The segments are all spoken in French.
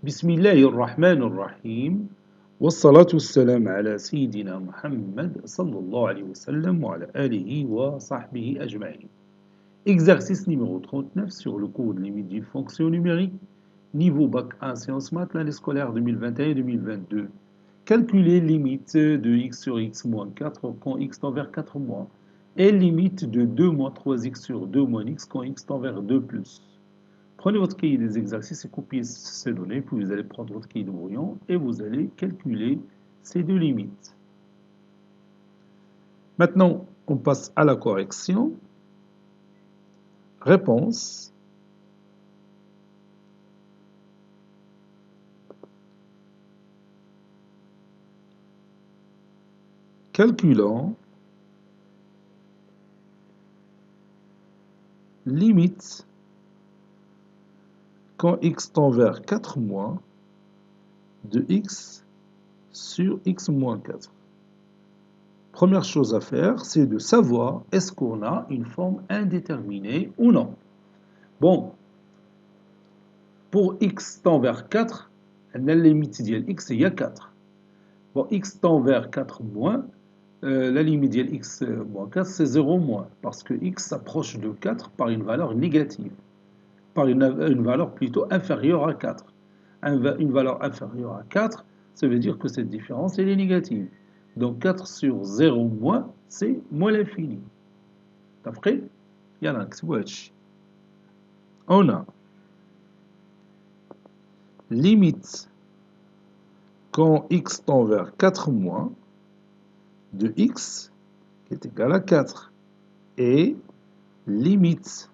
بسم الله الرحمن الرحيم والصلاة والسلام على سيدنا محمد صلى الله عليه وسلم وعلى آله وصحبه أجمعين. Exercice numéro 39 sur le cours de limite d'une fonction numérique, niveau bac 1 sciences maths, l'année scolaire 2021-2022. Calculer limite de x sur x moins 4 quand x tend vers 4 mois et limite de 2 moins 3x sur 2 moins x quand x tend vers 2 plus. Prenez votre cahier des exercices et copiez ces données, puis vous allez prendre votre cahier de brouillon et vous allez calculer ces deux limites. Maintenant, on passe à la correction. Réponse. Calculant limite quand x tend vers 4 mois de x sur x moins 4. Première chose à faire, c'est de savoir est-ce qu'on a une forme indéterminée ou non. Bon, pour x tend vers 4, la limite ديال x il y a 4. Bon, x tend vers 4 moins, la limite de x moins 4, c'est 0 moins, parce que x s'approche de 4 par une valeur négative, par une valeur plutôt inférieure à 4. Une valeur inférieure à 4, ça veut dire que cette différence, elle est négative. Donc 4 sur 0 moins, c'est moins l'infini. D'après, il y a on a limite quand x tend vers 4 moins de x qui est égal à 4 et limite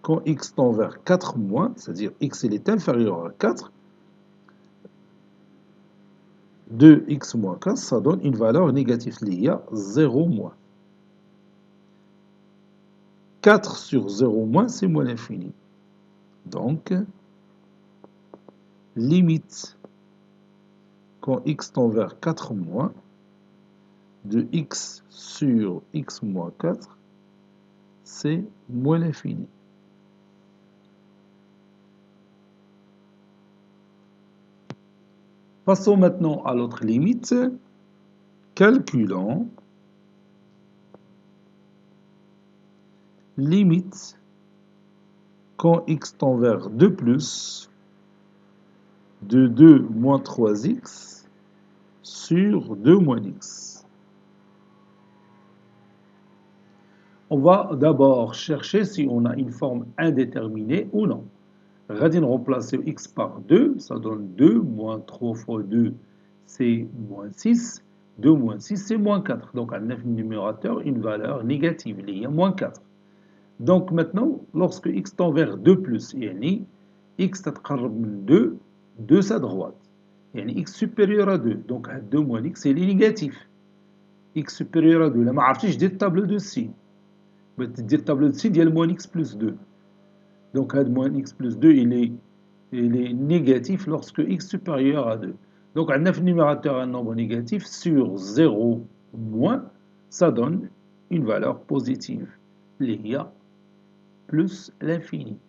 quand x tend vers 4 moins, c'est-à-dire x il est inférieur à 4, de x moins 4, ça donne une valeur négative liée à 0 moins. 4 sur 0 moins, c'est moins l'infini. Donc, limite quand x tend vers 4 moins, de x sur x moins 4, c'est moins l'infini. Passons maintenant à l'autre limite. Calculant limite quand x tend vers 2 plus de 2 moins 3x sur 2 moins x. On va d'abord chercher si on a une forme indéterminée ou non. غادي remplacer x par 2, ça donne 2 moins 3 fois 2, c'est moins 6. 2 moins 6, c'est moins 4. Donc, on a un numérateur, une valeur négative, il y a moins 4. Donc, maintenant, lorsque x tend vers 2 plus, يعني x تتقرب من 2 de sa droite. يعني x supérieur à 2. Donc, 2 moins x, c'est négatif. x supérieur à 2. Là, ما عرفتيش دير table de signes. دير table de signes ديال moins x plus 2. Donc, moins x plus 2, il est négatif lorsque x supérieur à 2. Donc, on a un numérateur un nombre négatif sur 0 moins, ça donne une valeur positive. Il y a plus l'infini.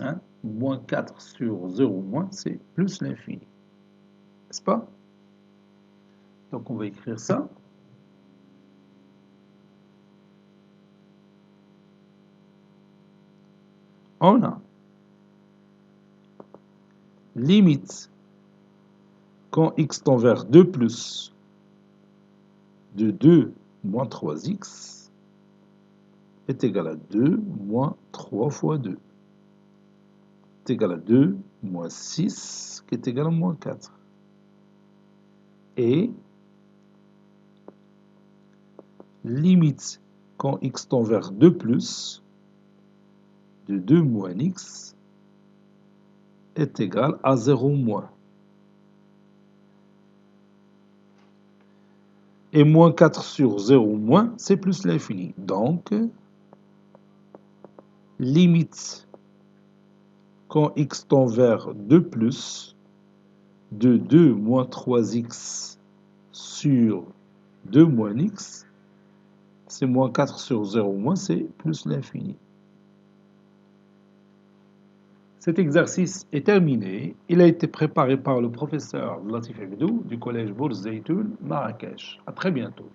Hein? Moins 4 sur 0 moins, c'est plus l'infini. N'est-ce pas? Donc, on va écrire ça. On a limite quand x tend vers 2 plus de 2 moins 3x est égal à 2 moins 3 fois 2 est égal à 2 moins 6 qui est égal à moins 4. Et limite quand x tend vers 2 plus de 2 moins x est égal à 0 moins. Et moins 4 sur 0 moins, c'est plus l'infini. Donc, limite quand x tend vers 2 plus de 2 moins 3x sur 2 moins x, c'est moins 4 sur 0 moins, c'est plus l'infini. Cet exercice est terminé. Il a été préparé par le professeur Latif Ebdou du collège Bourz Zeytoun, Marrakech. À très bientôt.